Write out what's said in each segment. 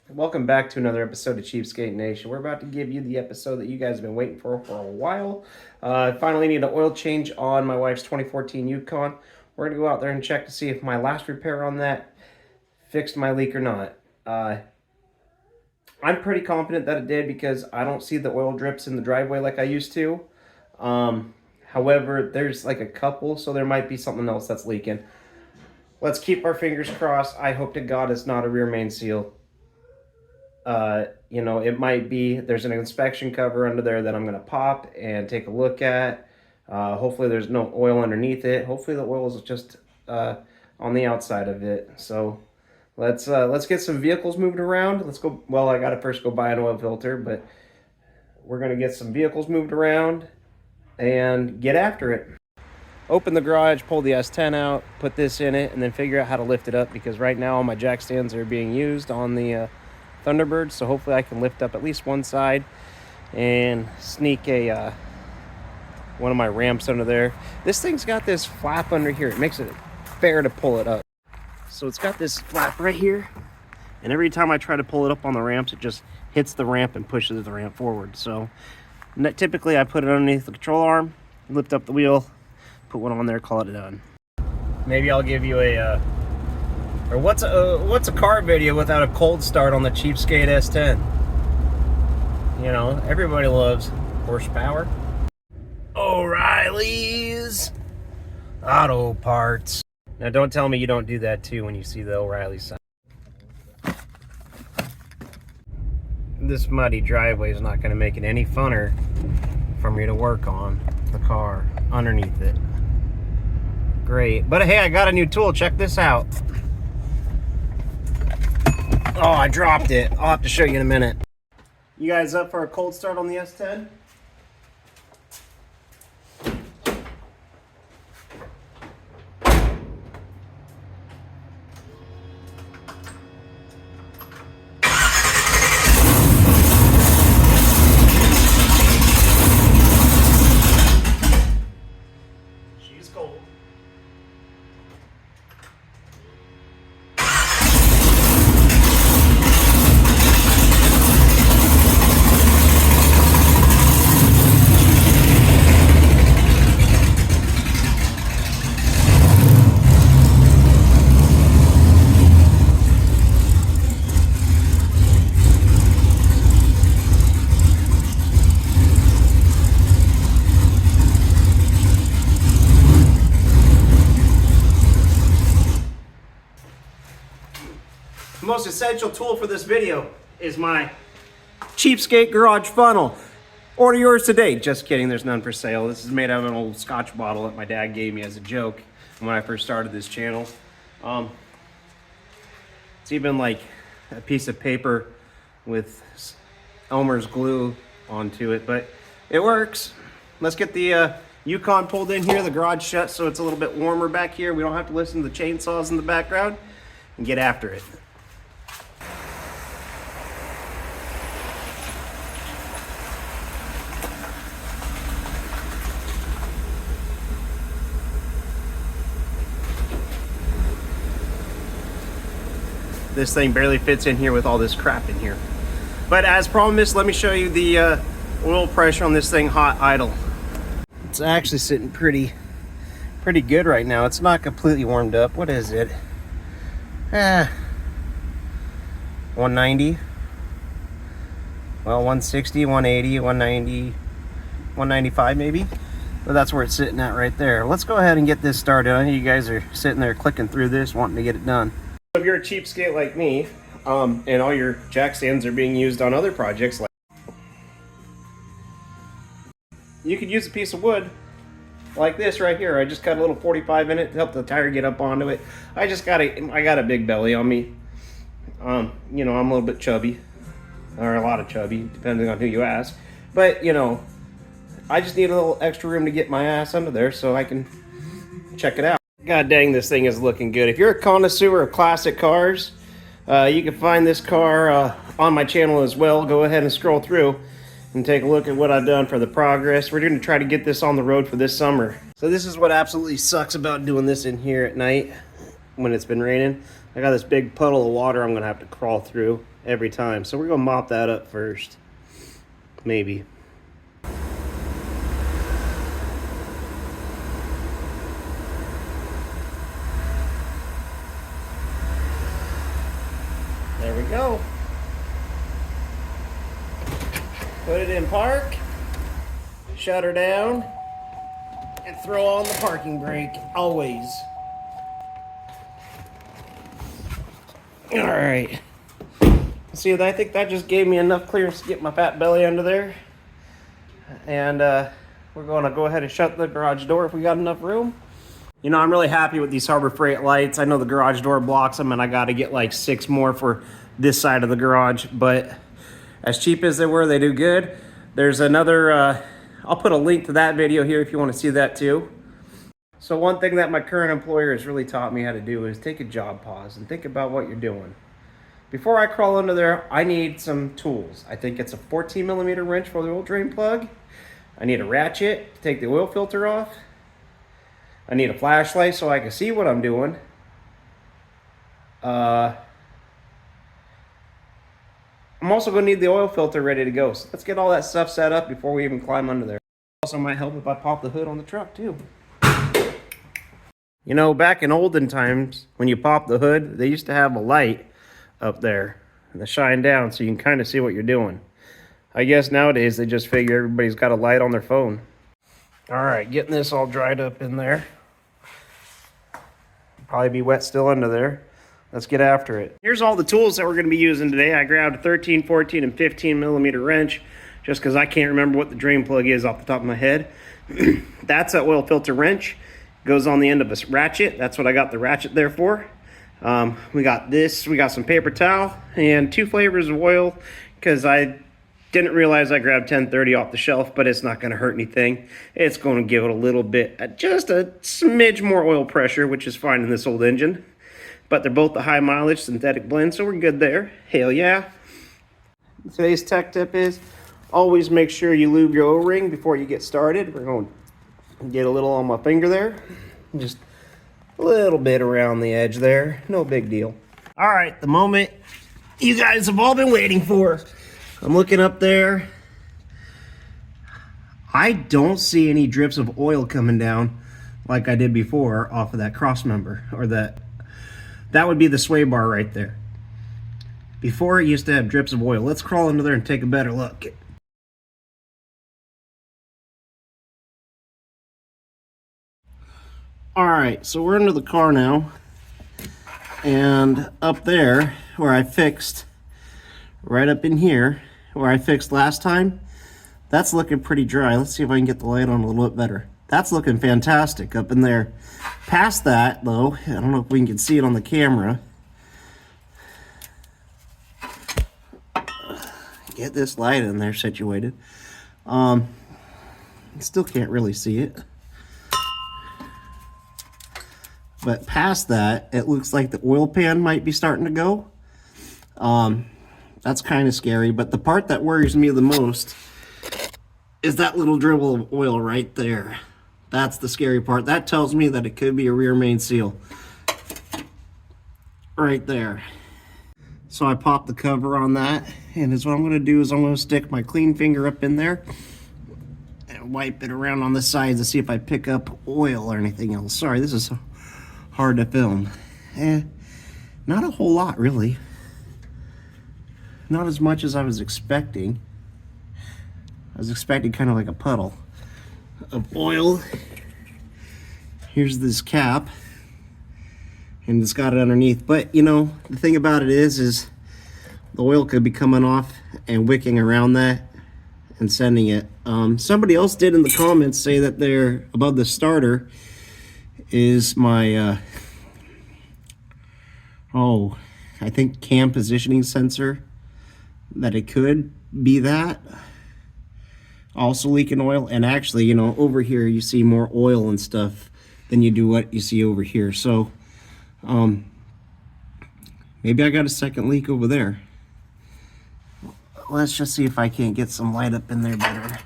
Welcome back to another episode of Cheapskate Nation. We're about to give you the episode that you guys have been waiting for a while. I finally need an oil change on my wife's 2014 Yukon. We're going to go out there and check to see if my last repair on that fixed my leak or not. I'm pretty confident that it did because I don't see the oil drips in the driveway like I used to. However, there's like a couple, so there might be something else that's leaking. Let's keep our fingers crossed. I hope to God it's not a rear main seal. It might be, there's an inspection cover under there that I'm going to pop and take a look at. Hopefully there's no oil underneath it. Hopefully the oil is just on the outside of it. So let's get some vehicles moved around. Let's go. Well, I got to first go buy an oil filter, but we're going to get some vehicles moved around and get after it. Open the garage, pull the S10 out, put this in it, and then figure out how to lift it up, because right now all my jack stands are being used on the Thunderbird, so hopefully I can lift up at least one side and sneak a one of my ramps under there. This thing's got this flap under here. It makes it fair to pull it up. So it's got this flap right here, and every time I try to pull it up on the ramps, it just hits the ramp and pushes the ramp forward. So typically I put it underneath the control arm, lift up the wheel, put one on there, call it done. Maybe I'll give you a or what's a car video without a cold start on the Cheapskate S10? You know, everybody loves horsepower. O'Reilly's Auto Parts. Now don't tell me you don't do that too when you see the O'Reilly sign. This muddy driveway is not going to make it any funner for me to work on the car underneath it. Great. But hey, I got a new tool. Check this out. Oh, I dropped it. I'll have to show you in a minute. You guys up for a cold start on the S10? She's cold. The most essential tool for this video is my Cheapskate garage funnel. Order yours today. Just kidding, there's none for sale. This is made out of an old Scotch bottle that my dad gave me as a joke when I first started this channel. It's even like a piece of paper with Elmer's glue onto it, but it works. Let's get the Yukon pulled in here, the garage shut so it's a little bit warmer back here. We don't have to listen to the chainsaws in the background, and get after it. This thing barely fits in here with all this crap in here. But as promised, let me show you the oil pressure on this thing hot idle. It's actually sitting pretty good right now. It's not completely warmed up. What is it? 190. Well, 160, 180, 190, 195 maybe. But that's where it's sitting at right there. Let's go ahead and get this started. I know you guys are sitting there clicking through this, wanting to get it done. If you're a cheapskate like me, and all your jack stands are being used on other projects, like you could use a piece of wood like this right here. I just cut a little 45 in it to help the tire get up onto it. I got a big belly on me. I'm a little bit chubby, or a lot of chubby, depending on who you ask. But I just need a little extra room to get my ass under there so I can check it out. God dang, this thing is looking good. If you're a connoisseur of classic cars, you can find this car on my channel as well. Go ahead and scroll through and take a look at what I've done for the progress. We're going to try to get this on the road for this summer. So this is what absolutely sucks about doing this in here at night when it's been raining. I got this big puddle of water I'm gonna have to crawl through every time. So we're gonna mop that up first. Maybe. There we go. Put it in park, shut her down, and throw on the parking brake, always. All right. See, I think that just gave me enough clearance to get my fat belly under there. And we're gonna go ahead and shut the garage door if we got enough room. You know, I'm really happy with these Harbor Freight lights. I know the garage door blocks them, and I gotta get like 6 more for this side of the garage, but as cheap as they were, they do good. There's another, I'll put a link to that video here if you want to see that too. So one thing that my current employer has really taught me how to do is take a job pause and think about what you're doing. Before I crawl under there, I need some tools. I think it's a 14mm wrench for the oil drain plug. I need a ratchet to take the oil filter off. I need a flashlight so I can see what I'm doing. I'm also going to need the oil filter ready to go. So let's get all that stuff set up before we even climb under there. Also might help if I pop the hood on the truck too. You know, back in olden times, when you pop the hood, they used to have a light up there that shine down so you can kind of see what you're doing. I guess nowadays they just figure everybody's got a light on their phone. All right, getting this all dried up in there. Probably be wet still under there. Let's get after it. Here's all the tools that we're going to be using today. I grabbed a 13, 14, and 15mm wrench just because I can't remember what the drain plug is off the top of my head. That's an oil filter wrench. Goes on the end of a ratchet. That's what I got the ratchet there for. We got this. We got some paper towel and 2 flavors of oil because I didn't realize I grabbed 1030 off the shelf, but it's not going to hurt anything. It's going to give it a little bit, just a smidge more oil pressure, which is fine in this old engine. But they're both the high mileage synthetic blend, so we're good there. Hell yeah. Today's tech tip is always make sure you lube your O-ring before you get started. We're going to get a little on my finger there. Just a little bit around the edge there. No big deal. All right, the moment you guys have all been waiting for. I'm looking up there. I don't see any drips of oil coming down like I did before off of that cross member, or that would be the sway bar right there. Before it used to have drips of oil. Let's crawl under there and take a better look. All right, so we're under the car now, and up there where I fixed, right up in here where I fixed last time, that's looking pretty dry. Let's see if I can get the light on a little bit better. That's looking fantastic up in there. Past that though, I don't know if we can see it on the camera. Get this light in there situated. Still can't really see it. But past that, it looks like the oil pan might be starting to go. That's kind of scary, but the part that worries me the most is that little dribble of oil right there. That's the scary part. That tells me that it could be a rear main seal. Right there. So I popped the cover on that, and what I'm gonna do is I'm gonna stick my clean finger up in there and wipe it around on the sides to see if I pick up oil or anything else. Sorry, this is hard to film. Not a whole lot, really. Not as much as I was expecting. I was expecting kind of like a puddle of oil. Here's this cap, and it's got it underneath. But you know, the thing about it is the oil could be coming off and wicking around that and sending it. Somebody else did in the comments say that they're above the starter is my I think cam positioning sensor, that it could be that also leaking oil. And actually, you know, over here you see more oil and stuff than you do what you see over here. So maybe I got a second leak over there. Let's just see if I can't get some light up in there better.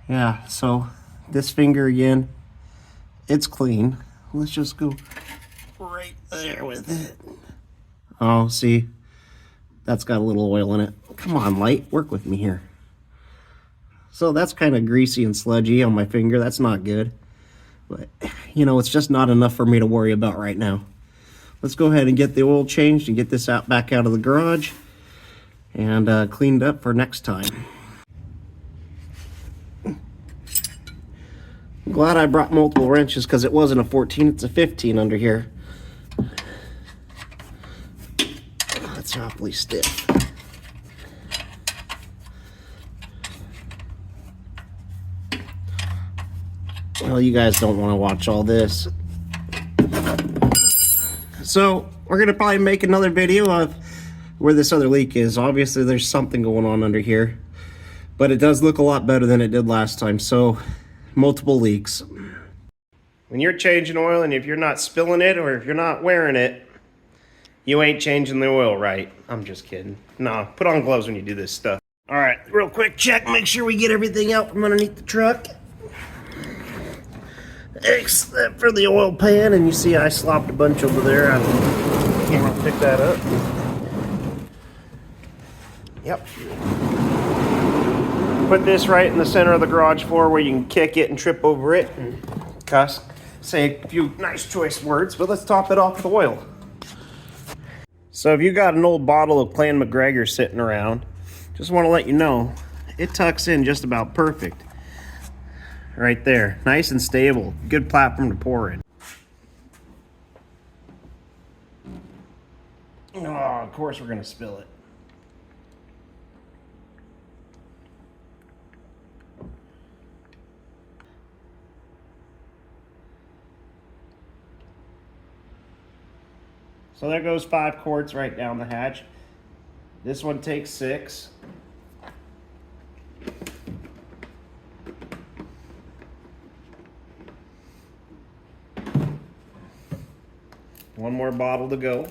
Yeah, so this finger again, it's clean. Let's just go right there with it. Oh, see? That's got a little oil in it. Come on, light, work with me here. So that's kind of greasy and sludgy on my finger. That's not good. But, you know, it's just not enough for me to worry about right now. Let's go ahead and get the oil changed and get this back out of the garage and cleaned up for next time. I'm glad I brought multiple wrenches because it wasn't a 14, it's a 15 under here. That's awfully stiff. Well, you guys don't want to watch all this. So, we're going to probably make another video of where this other leak is. Obviously, there's something going on under here. But it does look a lot better than it did last time. So, multiple leaks. When you're changing oil and if you're not spilling it or if you're not wearing it, you ain't changing the oil right. I'm just kidding. Nah, put on gloves when you do this stuff. All right, real quick check. Make sure we get everything out from underneath the truck. Except for the oil pan, and you see I slopped a bunch over there. I can't pick that up. Yep. Put this right in the center of the garage floor where you can kick it and trip over it and cuss. Say a few nice choice words, but let's top it off with oil. So if you got an old bottle of Clan McGregor sitting around, just want to let you know, it tucks in just about perfect. Right there, nice and stable, good platform to pour in. Oh, of course we're gonna spill it. So there goes 5 quarts right down the hatch. This one takes 6. One more bottle to go.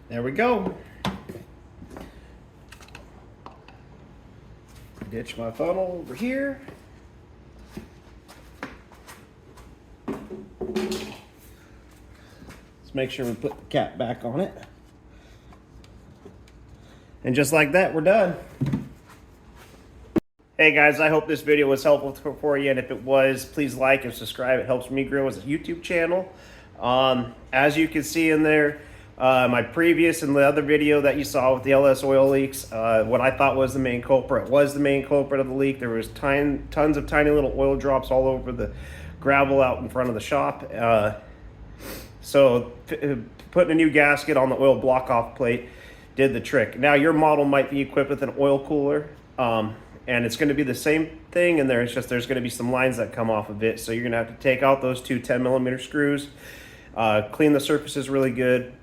There we go. Ditch my funnel over here. Let's make sure we put the cap back on it. And just like that, we're done. Hey guys, I hope this video was helpful for you, and if it was, please like and subscribe. It helps me grow as a YouTube channel. As you can see in there, my previous and the other video that you saw with the LS oil leaks, what I thought was the main culprit was the main culprit of the leak. There was tons of tiny little oil drops all over the gravel out in front of the shop. So putting a new gasket on the oil block-off plate did the trick. Now your model might be equipped with an oil cooler, and it's going to be the same thing, and there's going to be some lines that come off of it. So you're going to have to take out those 2 10mm screws, clean the surfaces really good,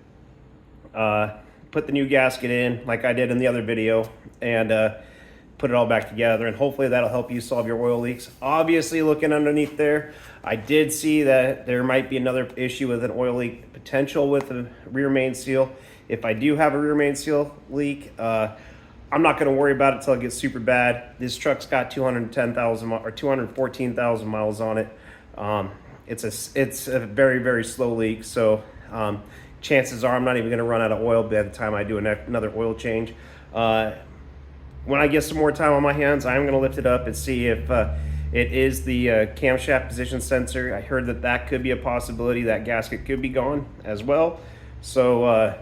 put the new gasket in like I did in the other video, and put it all back together, and hopefully that'll help you solve your oil leaks. Obviously, looking underneath there, I did see that there might be another issue with an oil leak potential with the rear main seal. If I do have a rear main seal leak, I'm not going to worry about it until it gets super bad. This truck's got 210,000 or 214,000 miles on it. It's a very, very slow leak, so chances are I'm not even going to run out of oil by the time I do another oil change. When I get some more time on my hands, I'm going to lift it up and see if it is the camshaft position sensor. I heard that that could be a possibility. That gasket could be gone as well. So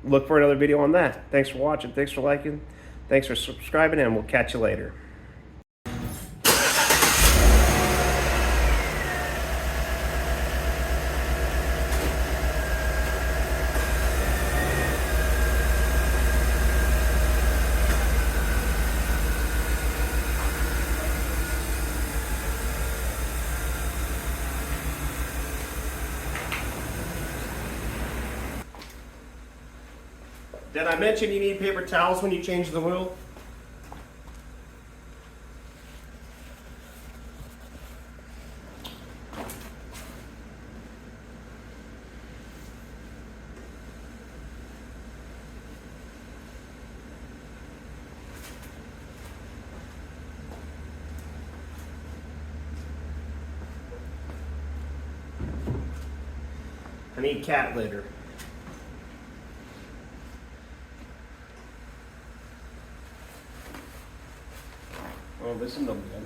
look for another video on that. Thanks for watching. Thanks for liking. Thanks for subscribing, and we'll catch you later. Did I mention you need paper towels when you change the wheel? I need cat litter. Oh, this is no good.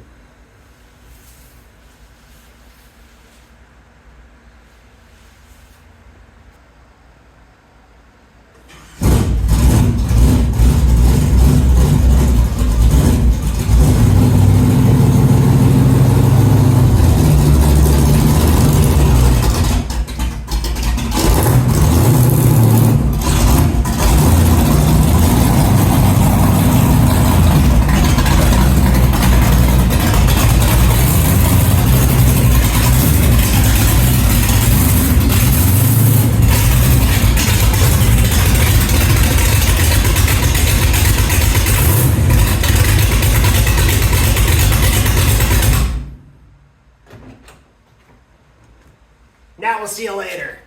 Now we'll see you later.